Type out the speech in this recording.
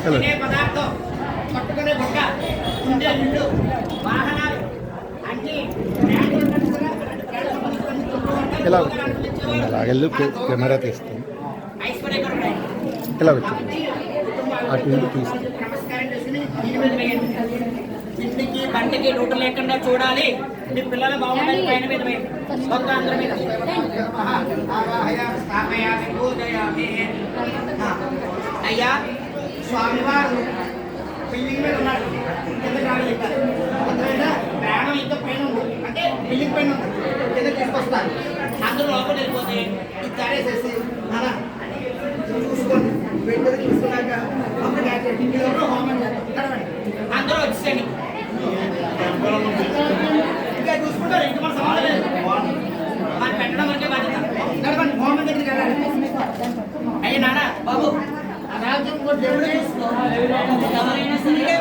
తినే పదార్థం, పట్టుకునే బుట్ట, ఉండే ఇల్లు, వాహనాలు అన్ని ఎలా అలాగెళ్ళి కెమెరా తీస్తాం. ఎలా వచ్చింది అటు ఇల్లు తీస్తాం. నమస్కారం చేసుకుని దీని మీద వేయండి. ఇంటికి బండికి రూటు లేకుండా చూడాలి. మీ పిల్లలు బాగుండాలి. పైన మీద వేయండి. భక్త అందరి మీద అయ్యా స్వామివారు బిల్డింగ్ మీద ఉన్నారు. కింద రావాలి చెప్పారు. ప్రాణం ఇంకా పైన ఉంది, అంటే బిల్డింగ్ పైన ఉంది. కింద తీసుకొస్తారు. అందరూ లోపల వెళ్ళిపోతే ఇది తయారేసేసి అలా చూసుకోండి. వెంటనే చూసుకున్నాక హోమం అందరూ వచ్చేయండి. ఇంకా చూసుకుంటారు. ఇంక మన సవాలు లేదు. మనం పెట్టడం వరకే బాధ్యత. నడవండి, హోమం దగ్గరికి వెళ్ళాలి. అయ్యా నాన్న బాబు, ఆ రాజ్యం కూడా దేవుడే చూసుకో. ఎవరైనా సరే